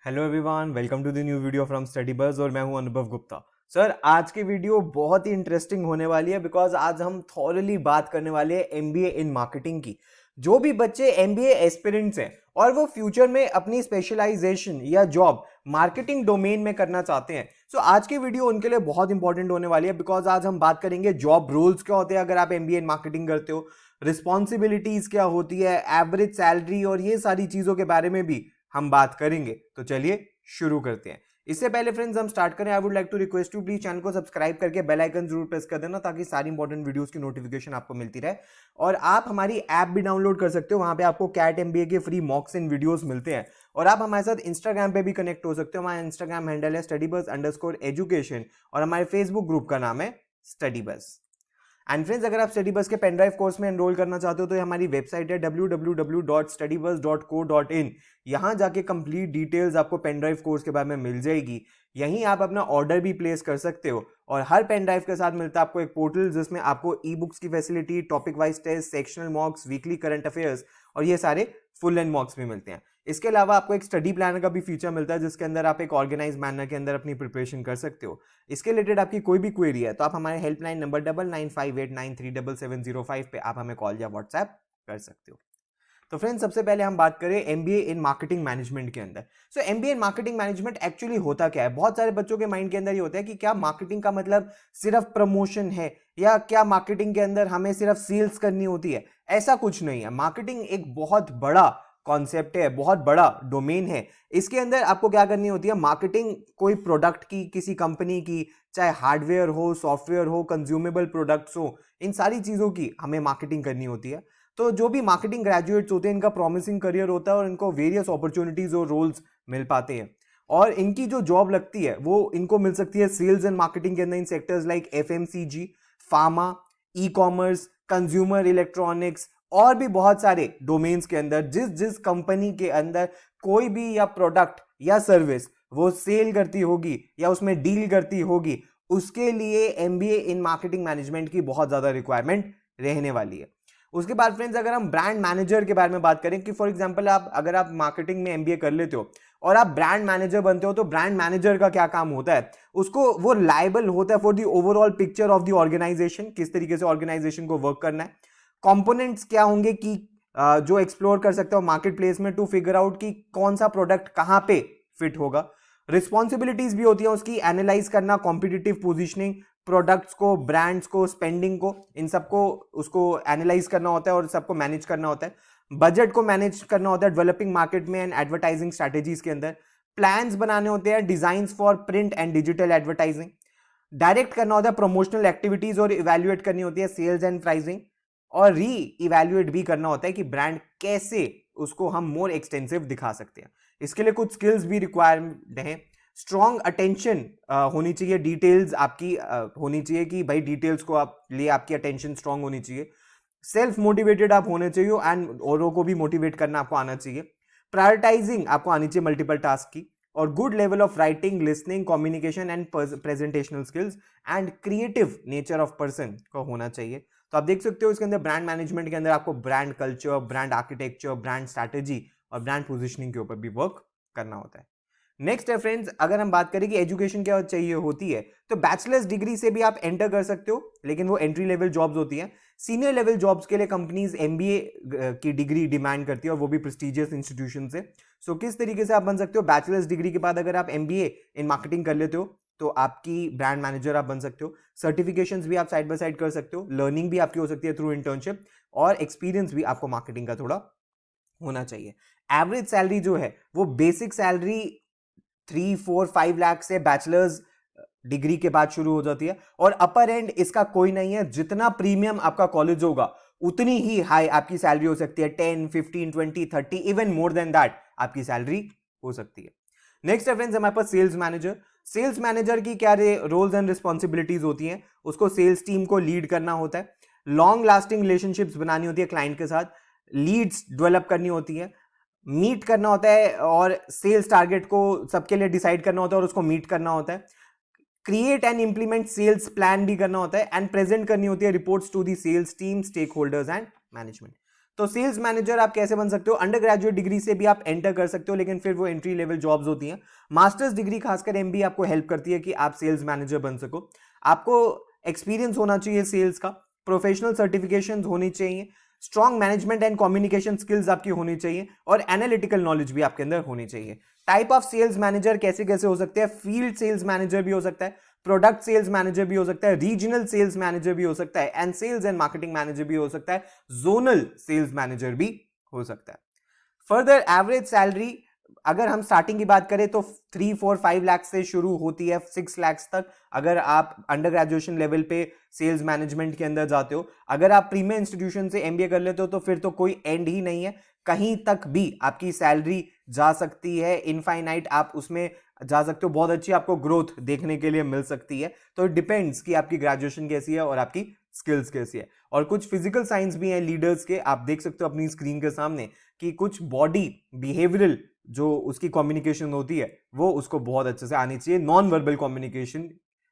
Hello everyone, welcome to the new video from study buzz और मैं हूं अनुभव गुप्ता। सर, आज की वीडियो बहुत ही इंटरेस्टिंग होने वाली है बिकॉज आज हम थॉरली बात करने वाले हैं एमबीए इन मार्केटिंग की। जो भी बच्चे एमबीए एस्पिरेंट्स हैं और वो फ्यूचर में अपनी स्पेशलाइजेशन या जॉब मार्केटिंग डोमेन में करना चाहते हैं, सो आज की वीडियो उनके लिए बहुत इंपॉर्टेंट होने वाली है बिकॉज आज हम बात करेंगे जॉब रोल्स क्या होते हैं अगर आप एमबीए इन मार्केटिंग करते हो, रिस्पॉन्सिबिलिटीज क्या होती है, एवरेज सैलरी और ये सारी चीजों के बारे में भी हम बात करेंगे। तो चलिए शुरू करते हैं। इससे पहले फ्रेंड्स हम स्टार्ट करें, I would like to request you please channel को सब्सक्राइब करके बेल आइकन जरूर प्रेस कर देना ताकि सारी इंपॉर्टेंट वीडियोस की नोटिफिकेशन आपको मिलती रहे। और आप हमारी ऐप भी डाउनलोड कर सकते हो, वहां पे आपको कैट एमबीए के फ्री मॉक्स एंड वीडियोस मिलते हैं। और आप हमारे साथ इंस्टाग्राम पे भी कनेक्ट हो सकते हो। हमारा इंस्टाग्राम हैंडल है studybuzz_education और हमारे फेसबुक ग्रुप का नाम है स्टडी बस। एंड फ्रेंड्स, अगर आप स्टडी बस के पेन ड्राइव कोर्स में एनरोल करना चाहते हो तो हमारी वेबसाइट है www.studybus.co.in। यहां जाके कंप्लीट डिटेल्स आपको पेन ड्राइव कोर्स के बारे में मिल जाएगी। यहीं आप अपना ऑर्डर भी प्लेस कर सकते हो और हर पेन ड्राइव के साथ मिलता है आपको एक पोर्टल जिसमें आपको ई बुक्स की facility, topic wise test, sectional mocks, weekly current affairs और ये सारे फुल एंड मॉक्स भी मिलते हैं। इसके अलावा आपको एक स्टडी प्लानर का भी फीचर मिलता है जिसके अंदर आप एक ऑर्गेनाइज मैनर के अंदर अपनी प्रिपरेशन कर सकते हो। इसके रिलेटेड आपकी कोई भी क्वेरी है तो आप हमारे हेल्पलाइन नंबर 9958937705 पे आप हमें कॉल या व्हाट्सएप कर सकते हो। तो फ्रेंड्स, सबसे पहले हम बात करें एमबीए इन मार्केटिंग मैनेजमेंट के अंदर। So MBA in marketing management actually होता क्या है? बहुत सारे बच्चों के माइंड के अंदर ये होता है कि क्या मार्केटिंग का मतलब सिर्फ प्रमोशन है या क्या मार्केटिंग के अंदर हमें सिर्फ सेल्स करनी होती है? ऐसा कुछ नहीं है। मार्केटिंग एक बहुत बड़ा कॉन्सेप्ट है, बहुत बड़ा डोमेन है। इसके अंदर आपको क्या करनी होती है? मार्केटिंग कोई प्रोडक्ट की, किसी कंपनी की, चाहे हार्डवेयर हो, सॉफ्टवेयर हो, कंज्यूमेबल प्रोडक्ट्स हो, इन सारी चीजों की हमें मार्केटिंग करनी होती है। तो जो भी मार्केटिंग ग्रेजुएट्स होते हैं इनका प्रॉमिसिंग करियर होता है और इनको वेरियस अपॉर्चुनिटीज और रोल्स मिल पाते हैं और इनकी जो जॉब लगती है वो इनको मिल सकती है सेल्स एंड मार्केटिंग के अंदर in sectors like FMCG, pharma, e commerce, consumer electronics और भी बहुत सारे डोमेन्स के अंदर। जिस जिस कंपनी के अंदर कोई भी या प्रोडक्ट या सर्विस वो सेल करती होगी या उसमें डील करती होगी, उसके लिए एमबीए इन मार्केटिंग मैनेजमेंट की बहुत ज्यादा रिक्वायरमेंट रहने वाली है। उसके बाद फ्रेंड्स, अगर हम ब्रांड मैनेजर के बारे में बात करें कि फॉर एग्जांपल अगर आप मार्केटिंग में एमबीए कर लेते हो और आप ब्रांड मैनेजर बनते हो तो ब्रांड मैनेजर का क्या काम होता है? उसको वो लायबल होता है for the overall picture of the organisation, किस तरीके से ऑर्गेनाइजेशन को वर्क करना है। कंपोनेंट्स क्या होंगे कि जो एक्सप्लोर कर सकते हो मार्केट प्लेस में टू फिगर आउट कि कौन सा प्रोडक्ट कहां पे फिट होगा। रिस्पॉन्सिबिलिटीज भी होती है उसकी, एनालाइज करना, कॉम्पिटिटिव पोजीशनिंग, प्रोडक्ट्स को, ब्रांड्स को, स्पेंडिंग को, इन सबको उसको एनालाइज करना होता है और सबको मैनेज करना होता है। बजट को मैनेज करना होता है डेवलपिंग मार्केट में एंड एडवर्टाइजिंग स्ट्रेटेजीज के अंदर। प्लान्स बनाने होते हैं, designs for print and digital advertising. Direct करना होता है प्रमोशनल एक्टिविटीज और इवेल्युएट करनी होती है सेल्स एंड प्राइसिंग। और री इवेल्युएट भी करना होता है कि ब्रांड कैसे उसको हम मोर एक्सटेंसिव दिखा सकते हैं। इसके लिए कुछ स्किल्स भी रिक्वायर्ड हैं। स्ट्रॉन्ग अटेंशन होनी चाहिए, डिटेल्स आपकी होनी चाहिए कि भाई डिटेल्स को आप लिए आपकी अटेंशन स्ट्रॉन्ग होनी चाहिए। सेल्फ मोटिवेटेड आप होने चाहिए एंड औरों को भी मोटिवेट करना आपको आना चाहिए। प्रायोरिटाइजिंग आपको आनी चाहिए मल्टीपल टास्क की। और good level of writing, listening, communication and presentational skills and creative nature of person को होना चाहिए। तो आप देख सकते हो इसके अंदर ब्रांड मैनेजमेंट के अंदर आपको brand culture, brand architecture, brand strategy और ब्रांड पोजिशनिंग के ऊपर भी वर्क करना होता है। नेक्स्ट है फ्रेंड्स, अगर हम बात करें कि एजुकेशन क्या चाहिए होती है तो बैचलर्स डिग्री से भी आप एंटर कर सकते हो, लेकिन वो एंट्री लेवल जॉब्स होती हैं। सीनियर लेवल जॉब्स के लिए कंपनीज एमबीए की डिग्री डिमांड करती है और वो भी प्रेस्टिजियस इंस्टीट्यूशन से। सो किस तरीके से आप बन सकते हो? बैचलर्स डिग्री के बाद अगर आप एमबीए इन मार्केटिंग कर लेते हो तो आपकी ब्रांड मैनेजर आप बन सकते हो। सर्टिफिकेशंस भी आप साइड बाय साइड कर सकते हो। लर्निंग भी आपकी हो सकती है थ्रू इंटर्नशिप और एक्सपीरियंस भी आपको मार्केटिंग का थोड़ा होना चाहिए। एवरेज सैलरी जो है वो बेसिक सैलरी 3-4-5 लाख से बैचलर्स डिग्री के बाद शुरू हो जाती है और अपर एंड इसका कोई नहीं है। जितना प्रीमियम आपका कॉलेज होगा उतनी ही हाई आपकी सैलरी हो सकती है। 10, 15, 20, 30, इवन मोर देन दैट आपकी सैलरी हो सकती है। नेक्स्ट है फ्रेंड्स हमारे पास सेल्स मैनेजर। सेल्स मैनेजर की क्या रोल्स एंड रिस्पॉन्सिबिलिटीज होती हैं? उसको सेल्स टीम को लीड करना होता है, लॉन्ग लास्टिंग रिलेशनशिप्स बनानी होती है क्लाइंट के साथ, लीड्स डेवलप करनी होती है, मीट करना होता है और सेल्स टारगेट को सबके लिए डिसाइड करना होता है और उसको मीट करना होता है। Create and implement sales plan भी करना होता है एंड प्रेजेंट करनी होती है reports to the sales team, stakeholders and management. तो सेल्स मैनेजर आप कैसे बन सकते हो? अंडर ग्रेजुएट डिग्री से भी आप एंटर कर सकते हो, लेकिन फिर वो एंट्री लेवल जॉब्स होती हैं। मास्टर्स डिग्री खासकर एमबीए आपको हेल्प करती है कि आप सेल्स मैनेजर बन सको। आपको एक्सपीरियंस होना चाहिए सेल्स का, प्रोफेशनल सर्टिफिकेशंस होनी चाहिए, strong management and communication skills आपकी होनी चाहिए, और एनालिटिकल नॉलेज भी आपके अंदर होनी चाहिए। टाइप ऑफ सेल्स मैनेजर कैसे कैसे हो सकते हैं? फील्ड सेल्स मैनेजर भी हो सकता है, प्रोडक्ट सेल्स मैनेजर भी हो सकता है, रीजनल सेल्स मैनेजर भी हो सकता है, and sales and marketing manager भी हो सकता है, जोनल सेल्स मैनेजर भी हो सकता है। फर्दर एवरेज सैलरी अगर हम स्टार्टिंग की बात करें तो 3-4-5 लाख से शुरू होती है 6 लाख तक, अगर आप अंडर ग्रेजुएशन लेवल पे सेल्स मैनेजमेंट के अंदर जाते हो। अगर आप प्रीमियर इंस्टीट्यूशन से एमबीए कर लेते हो तो फिर तो कोई एंड ही नहीं है, कहीं तक भी आपकी सैलरी जा सकती है, इनफाइनाइट आप उसमें जा सकते हो, बहुत अच्छी आपको ग्रोथ देखने के लिए मिल सकती है। तो इट डिपेंड्स कि आपकी ग्रेजुएशन कैसी है और आपकी स्किल्स कैसी है। और कुछ फिजिकल साइंस भी हैं लीडर्स के, आप देख सकते हो अपनी स्क्रीन के सामने कि कुछ बॉडी बिहेवियरल जो उसकी कम्युनिकेशन होती है वो उसको बहुत अच्छे से आनी चाहिए। नॉन वर्बल कम्युनिकेशन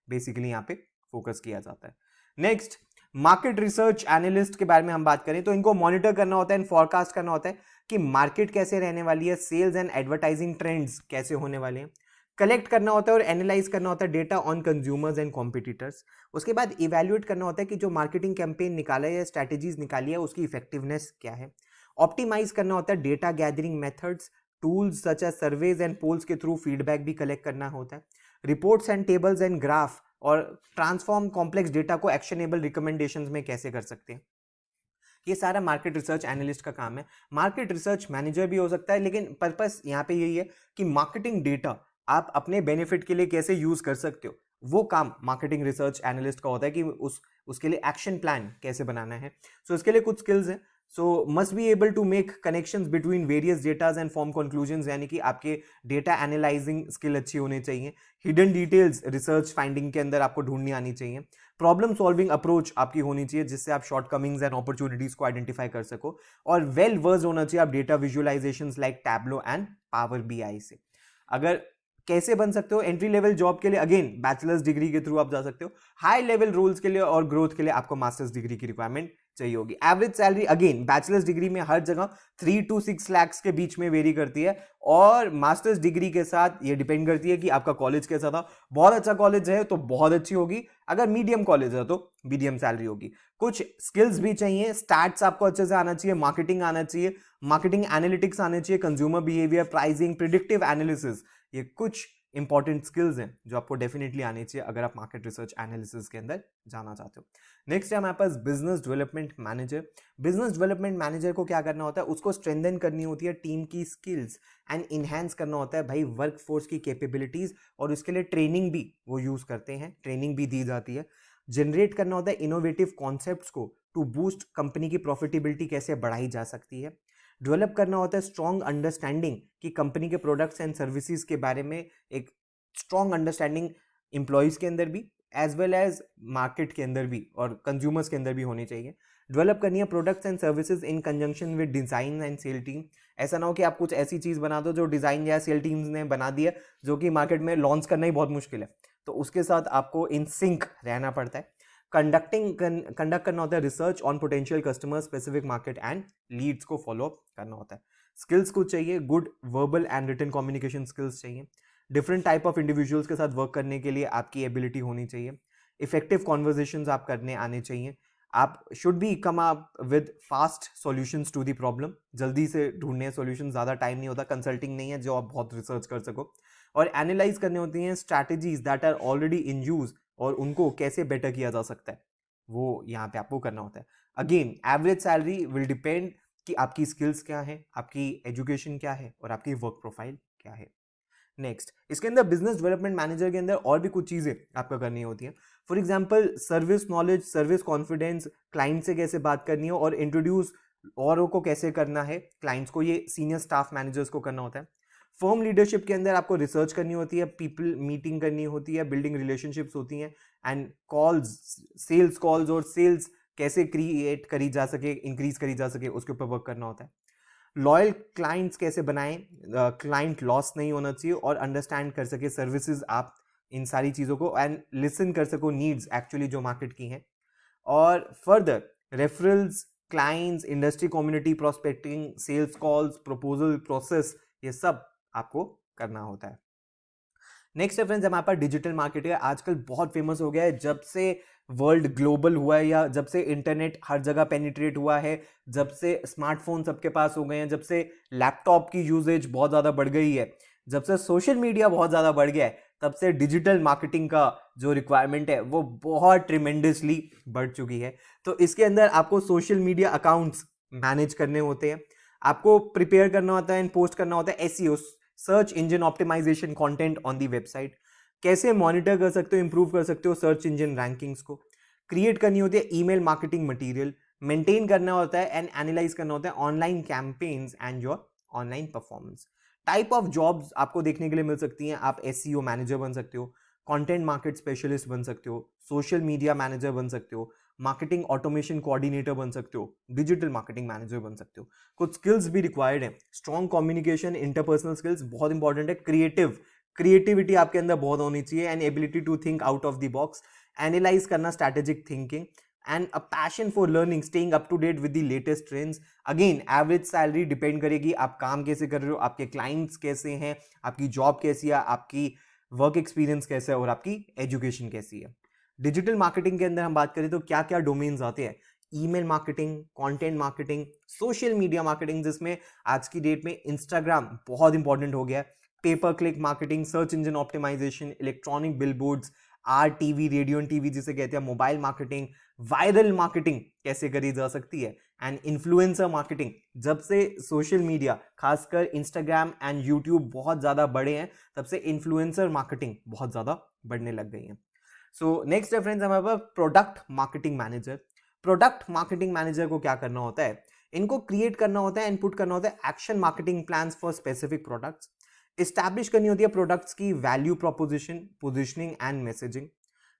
बेसिकली यहाँ पे फोकस किया जाता है। नेक्स्ट, मार्केट रिसर्च एनालिस्ट के बारे में हम बात करें तो इनको मॉनिटर करना होता है, फोरकास्ट करना होता है कि मार्केट कैसे रहने वाली है, सेल्स एंड एडवर्टाइजिंग ट्रेंड्स कैसे होने वाले हैं, कलेक्ट करना होता है और एनालाइज करना होता है data on consumers and competitors. उसके बाद इवैल्यूएट करना होता है कि जो मार्केटिंग कैंपेन निकाला है या स्ट्रैटेजीज निकाली है उसकी इफेक्टिवनेस क्या है। ऑप्टिमाइज करना होता है data gathering methods, tools such as surveys and polls के थ्रू फीडबैक भी कलेक्ट करना होता है। Reports and tables and graph और ट्रांसफॉर्म कॉम्प्लेक्स डेटा को एक्शनेबल रिकमेंडेशंस में कैसे कर सकते हैं, ये सारा मार्केट रिसर्च एनालिस्ट का काम है। मार्केट रिसर्च मैनेजर भी हो सकता है, लेकिन पर्पस यहाँ पे यही है कि मार्केटिंग डेटा आप अपने बेनिफिट के लिए कैसे यूज कर सकते हो, वो काम मार्केटिंग रिसर्च एनालिस्ट का होता है कि उसके लिए एक्शन प्लान कैसे बनाना है। सो इसके लिए कुछ स्किल्स हैं। So must be able to make connections between various datas and form conclusions, यानी कि आपके डेटा एनालाइजिंग स्किल अच्छी होनी चाहिए। हिडन डिटेल्स रिसर्च फाइंडिंग के अंदर आपको ढूंढनी आनी चाहिए। प्रॉब्लम सॉल्विंग अप्रोच आपकी होनी चाहिए जिससे आप शॉर्टकमिंग्स एंड अपॉर्चुनिटीज को आइडेंटिफाई कर सको। और वेल वर्स्ड होना चाहिए आप data visualisations like tableau and power BI से। अगर कैसे बन सकते हो एंट्री लेवल जॉब के लिए, अगेन बैचलर्स डिग्री के थ्रू आप जा सकते हो। हाई लेवल रोल्स के लिए और ग्रोथ के लिए आपको मास्टर्स डिग्री की रिक्वायरमेंट चाहिए होगी। Average salary again bachelors degree में हर जगह 3 to 6 लाख के बीच में वेरी करती है, और मास्टर्स डिग्री के साथ ये डिपेंड करती है कि आपका कॉलेज कैसा था। बहुत अच्छा कॉलेज है तो बहुत अच्छी होगी, अगर मीडियम कॉलेज है तो मीडियम सैलरी होगी। कुछ स्किल्स भी चाहिए, स्टैट्स आपको अच्छे से आना चाहिए, मार्केटिंग आना चाहिए, मार्केटिंग एनालिटिक्स आने चाहिए, consumer behaviour, pricing, predictive analysis, ये कुछ इंपॉर्टेंट स्किल्स हैं जो आपको डेफिनेटली आनी चाहिए अगर आप मार्केट रिसर्च एनालिसिस के अंदर जाना चाहते हो। नेक्स्ट है हमारे पास business development manager. Business development manager को क्या करना होता है, उसको स्ट्रेंथन करनी होती है टीम की स्किल्स एंड इनहेंस करना होता है भाई वर्क फोर्स की कैपेबिलिटीज, और उसके लिए ट्रेनिंग भी वो यूज करते हैं, ट्रेनिंग भी दी जाती है। जनरेट करना होता है इनोवेटिव कॉन्सेप्ट्स को टू बूस्ट कंपनी की प्रॉफिटेबिलिटी कैसे बढ़ाई जा सकती है। डेवलप करना होता है स्ट्रॉन्ग अंडरस्टैंडिंग कि कंपनी के प्रोडक्ट्स एंड सर्विसेज के बारे में एक स्ट्रॉन्ग अंडरस्टैंडिंग एम्प्लॉयज के अंदर भी एज वेल एज मार्केट के अंदर भी और कंज्यूमर्स के अंदर भी होनी चाहिए। डेवलप करनी है products and services in conjunction with design and sale team. ऐसा ना हो कि आप कुछ ऐसी चीज बना दो जो डिजाइन या सेल टीम्स ने बना दी है जो कि मार्केट में लॉन्च करना ही बहुत मुश्किल है, तो उसके साथ आपको इन सिंक रहना पड़ता है। कंडक्ट करना होता है research on potential customer specific market and leads को फॉलो करना होता है। स्किल्स कुछ चाहिए, good verbal and written communication skills चाहिए। डिफरेंट टाइप ऑफ इंडिविजुअल्स के साथ वर्क करने के लिए आपकी एबिलिटी होनी चाहिए। इफेक्टिव कॉन्वर्जेशंस आप करने आने चाहिए। आप should be come up with fast solutions to the problem, जल्दी से ढूंढने सॉल्यूशन, ज़्यादा टाइम नहीं होता, कंसल्टिंग नहीं है जो आप बहुत रिसर्च कर सको। और एनालाइज करने होती हैं strategies that are already in use और उनको कैसे बेटर किया जा सकता है, वो यहाँ पे आपको करना होता है। Again average salary will depend कि आपकी स्किल्स क्या है, आपकी एजुकेशन क्या है और आपकी वर्क प्रोफाइल क्या है। नेक्स्ट, इसके अंदर बिजनेस डेवलपमेंट मैनेजर के अंदर और भी कुछ चीजें आपको करनी होती हैं। For example service knowledge, service confidence, client से कैसे बात करनी हो और इंट्रोड्यूस औरों को कैसे करना है क्लाइंट्स को, ये सीनियर स्टाफ मैनेजर्स को करना होता है। फर्म लीडरशिप के अंदर आपको रिसर्च करनी होती है, पीपल मीटिंग करनी होती है, बिल्डिंग रिलेशनशिप्स होती हैं, एंड कॉल्स, सेल्स कॉल्स और सेल्स कैसे क्रिएट करी जा सके, इंक्रीज करी जा सके, उसके ऊपर वर्क करना होता है। लॉयल क्लाइंट्स कैसे बनाएं, क्लाइंट लॉस नहीं होना चाहिए और अंडरस्टैंड कर सके सर्विसेज आप, इन सारी चीज़ों को, एंड लिसन कर सको नीड्स एक्चुअली जो मार्केट की हैं। और further referrals clients, industry community, prospecting, sales calls, proposal process, ये सब आपको करना होता है। नेक्स्ट है फ्रेंड्स हमारे पास डिजिटल मार्केटिंग है। आजकल बहुत फेमस हो गया है, जब से वर्ल्ड ग्लोबल हुआ है या जब से इंटरनेट हर जगह पेनिट्रेट हुआ है, जब से स्मार्टफोन सबके पास हो गए हैं, जब से लैपटॉप की यूजेज बहुत ज़्यादा बढ़ गई है, जब से सोशल मीडिया बहुत ज़्यादा बढ़ गया है, तब से डिजिटल मार्केटिंग का जो रिक्वायरमेंट है वो बहुत ट्रिमेंडसली बढ़ चुकी है। तो इसके अंदर आपको सोशल मीडिया अकाउंट्स मैनेज करने होते हैं, आपको प्रिपेयर करना होता है एंड पोस्ट करना होता है SEO, search engine optimisation content on the website, कैसे मॉनिटर कर सकते हो, इंप्रूव कर सकते हो सर्च इंजन रैंकिंग्स को, क्रिएट करनी होती है ईमेल मार्केटिंग मटेरियल, मेंटेन करना होता है एंड एनालाइज करना होता है online campaigns and your online performance. Type of jobs आपको देखने के लिए मिल सकती हैं, आप एसईओ मैनेजर बन सकते हो, कंटेंट मार्केट स्पेशलिस्ट बन सकते हो, सोशल मीडिया मैनेजर बन सकते हो, मार्केटिंग ऑटोमेशन कोऑर्डिनेटर बन सकते हो, डिजिटल मार्केटिंग मैनेजर बन सकते हो। कुछ स्किल्स भी रिक्वायर्ड है, स्ट्रॉन्ग कम्युनिकेशन, इंटरपर्सनल स्किल्स बहुत इंपॉर्टेंट है, क्रिएटिविटी आपके अंदर बहुत होनी चाहिए and ability to think out of the box, analyse करना, strategic thinking and a passion for learning, staying up to date with the latest trends. Again average salary depend करेगी आप काम कैसे कर रहे हो, आपके क्लाइंट्स कैसे हैं, आपकी जॉब कैसी है, आपकी वर्क एक्सपीरियंस कैसा है और आपकी एजुकेशन कैसी है। डिजिटल मार्केटिंग के अंदर हम बात करें तो क्या क्या डोमेन्स आते हैं, email marketing, content marketing, social media marketing जिसमें आज की डेट में इंस्टाग्राम बहुत इंपॉर्टेंट हो गया है, pay per click marketing, search engine optimisation, electronic billboards, or TV, radio TV जिसे कहते हैं, मोबाइल मार्केटिंग, वायरल मार्केटिंग कैसे करी जा सकती है एंड इन्फ्लुएंसर मार्केटिंग। जब से सोशल मीडिया खासकर इंस्टाग्राम एंड यूट्यूब बहुत ज़्यादा बढ़े हैं, तब से इन्फ्लुएंसर मार्केटिंग बहुत ज़्यादा बढ़ने लग गई है। सो नेक्स्ट है फ्रेंड्स हमारे पास product marketing manager. Product marketing manager को क्या करना होता है, इनको क्रिएट करना होता है, इनपुट करना होता है action marketing plans for specific products, establish करनी होती है प्रोडक्ट्स की value proposition, positioning and messaging,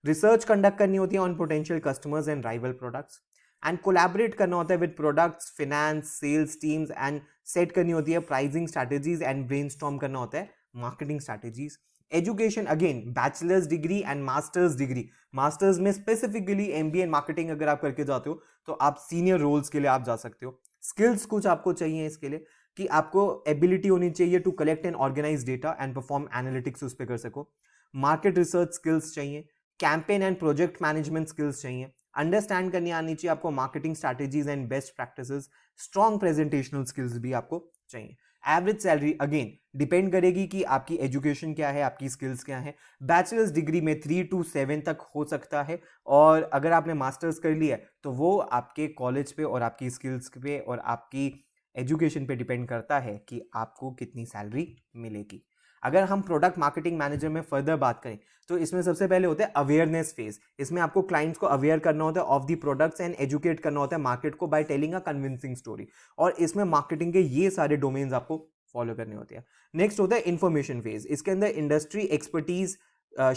research conduct करनी होती है on potential customers and rival products, and collaborate करना होता है with products, finance, sales teams and set करनी होती है प्राइसिंग स्ट्रैटेजीज एंड ब्रेनस्टॉर्म करना होता है marketing strategies. Education again bachelors degree and masters degree, masters में स्पेसिफिकली एमबीए इन मार्केटिंग अगर आप करके जाते हो तो आप सीनियर रोल्स के लिए आप जा सकते हो। स्किल्स कुछ आपको चाहिए इसके लिए कि आपको एबिलिटी होनी चाहिए to collect and organise data and perform analytics उस पर कर सको, मार्केट रिसर्च स्किल्स चाहिए, campaign and project management skills चाहिए, अंडरस्टैंड करनी आनी चाहिए आपको marketing strategies and best practices, strong presentational skills भी आपको चाहिए। एवरेज सैलरी अगेन डिपेंड करेगी कि आपकी एजुकेशन क्या है, आपकी स्किल्स क्या है। बैचलर्स डिग्री में 3 to 7 तक हो सकता है, और अगर आपने मास्टर्स कर लिया है तो वो आपके कॉलेज पे और आपकी स्किल्स पे और आपकी एजुकेशन पे डिपेंड करता है कि आपको कितनी सैलरी मिलेगी। अगर हम प्रोडक्ट मार्केटिंग मैनेजर में फर्दर बात करें तो इसमें सबसे पहले होता है अवेयरनेस फेज। इसमें आपको क्लाइंट्स को अवेयर करना होता है of the products and educate करना होता है मार्केट को by telling a convincing story, और इसमें मार्केटिंग के ये सारे डोमेन्स आपको फॉलो करने होते हैं। नेक्स्ट होता है इन्फॉर्मेशन फेज। इसके अंदर इंडस्ट्री एक्सपर्टीज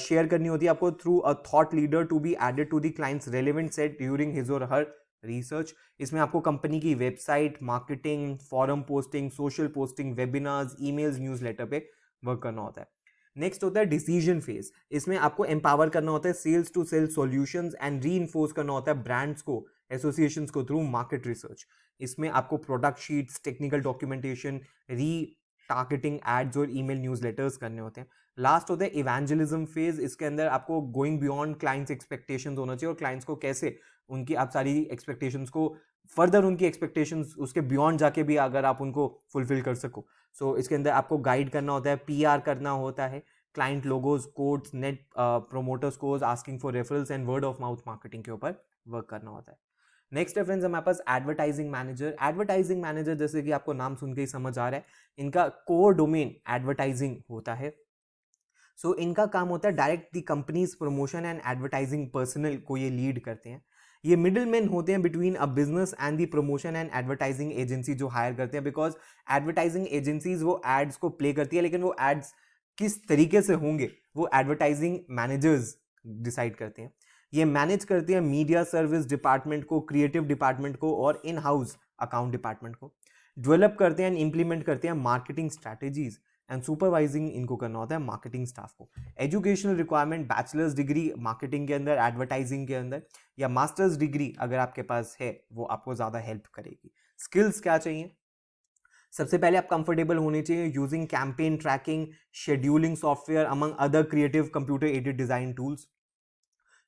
शेयर करनी होती है आपको through a thought leader to be added to the clients relevant set during his or her research. इसमें आपको कंपनी की website, marketing, forum posting, social posting, webinars, emails, newsletter पे वर्क करना होता है। नेक्स्ट होता है डिसीजन फेज। इसमें आपको एम्पावर करना होता है sales to sell solutions and reinforce करना होता है ब्रांड्स को, एसोसिएशंस को थ्रू मार्केट रिसर्च। इसमें आपको प्रोडक्ट शीट्स, टेक्निकल डॉक्यूमेंटेशन, री टारगेटिंग एड्स और ईमेल न्यूज़लेटर्स करने होते हैं। लास्ट होता है इवेंजलिज्म फेज। इसके अंदर आपको गोइंग बियॉन्ड क्लाइंट्स एक्सपेक्टेशंस होना चाहिए और क्लाइंट्स को कैसे उनकी आप सारी एक्सपेक्टेशंस को फर्दर उनकी एक्सपेक्टेशंस उसके बियॉन्ड जाके भी अगर आप उनको फुलफिल कर सको। सो इसके अंदर आपको गाइड करना होता है, पीआर करना होता है, client logos, codes, net promoter scores, asking for referrals and word of mouth marketing के ऊपर वर्क करना होता है। नेक्स्ट है फ्रेंड्स हमारे पास एडवर्टाइजिंग मैनेजर। एडवर्टाइजिंग मैनेजर जैसे कि आपको नाम सुन के ही समझ आ रहा है, इनका कोर डोमेन एडवर्टाइजिंग होता है। सो इनका काम होता है direct the companies promotion and advertising personal को ये लीड करते हैं। ये मिडिल मैन होते हैं between a business and the promotion and advertising agency जो हायर करते हैं, बिकॉज एडवर्टाइजिंग एजेंसीज वो एड्स को प्ले करती है, लेकिन वो एड्स किस तरीके से होंगे वो एडवर्टाइजिंग मैनेजर्स डिसाइड करते हैं। ये मैनेज करते हैं मीडिया सर्विस डिपार्टमेंट को, क्रिएटिव डिपार्टमेंट को और इन हाउस अकाउंट डिपार्टमेंट को। डेवलप करते हैं एंड इम्प्लीमेंट करते हैं मार्केटिंग स्ट्रैटेजीज एंड सुपरवाइजिंग इनको करना होता है मार्केटिंग स्टाफ को। Educational requirement bachelors degree marketing के अंदर, एडवर्टाइजिंग के अंदर, या मास्टर्स डिग्री अगर आपके पास है वो आपको ज़्यादा हेल्प करेगी। स्किल्स क्या चाहिए? सबसे पहले आप कंफर्टेबल होने चाहिए using campaign tracking, scheduling software among other creative computer aided design tools.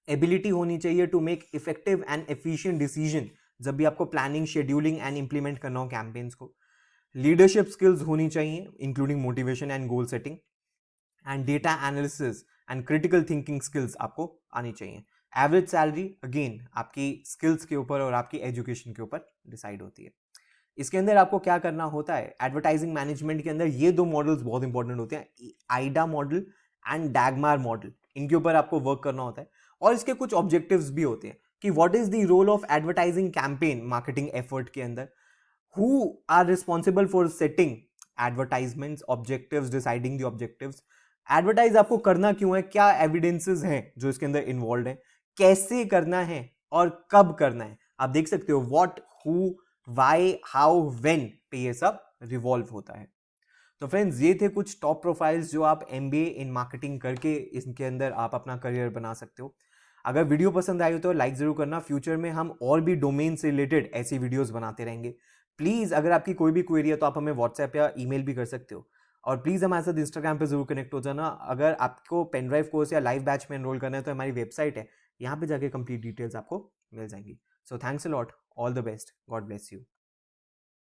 Ability होनी चाहिए to make effective and efficient decision जब भी आपको प्लानिंग, शेड्यूलिंग एंड इंप्लीमेंट करना हो कैंपेन्स को। लीडरशिप स्किल्स होनी चाहिए including motivation and goal setting, and data analysis and critical thinking skills आपको आनी चाहिए। एवरेज सैलरी अगेन आपकी स्किल्स के ऊपर और आपकी एजुकेशन के ऊपर डिसाइड होती है। इसके अंदर आपको क्या करना होता है, एडवर्टाइजिंग मैनेजमेंट के अंदर ये दो मॉडल्स बहुत इंपॉर्टेंट होते हैं, आइडा मॉडल एंड डैगमार मॉडल। इनके ऊपर आपको वर्क करना होता है और इसके कुछ ऑब्जेक्टिव्स भी होते हैं कि what is the role of advertising campaign marketing effort के अंदर, who are responsible for setting advertisements, objectives, deciding the objectives, advertise आपको करना क्यों है, क्या एविडेंसेस हैं जो इसके अंदर इन्वॉल्व है, कैसे करना है और कब करना है। आप देख सकते हो what, who, why, how, when पे ये सब रिवॉल्व होता है। तो फ्रेंड्स ये थे कुछ टॉप प्रोफाइल्स जो आप एमबीए इन मार्केटिंग करके इनके अंदर आप अपना करियर बना सकते हो। अगर वीडियो पसंद आई हो तो लाइक जरूर करना। फ्यूचर में हम और भी डोमेन से रिलेटेड ऐसी वीडियोस बनाते रहेंगे। प्लीज अगर आपकी कोई भी क्वेरी है तो आप हमें व्हाट्सएप या ईमेल भी कर सकते हो, और प्लीज हमारे साथ इंस्टाग्राम पे जरूर कनेक्ट हो जाना। अगर आपको पेन ड्राइव कोर्स या लाइव बैच में एनरोल करना है तो हमारी वेबसाइट है, यहाँ पे जाके कंप्लीट डिटेल्स आपको मिल जाएंगी। So thanks a lot, all the best, God bless you.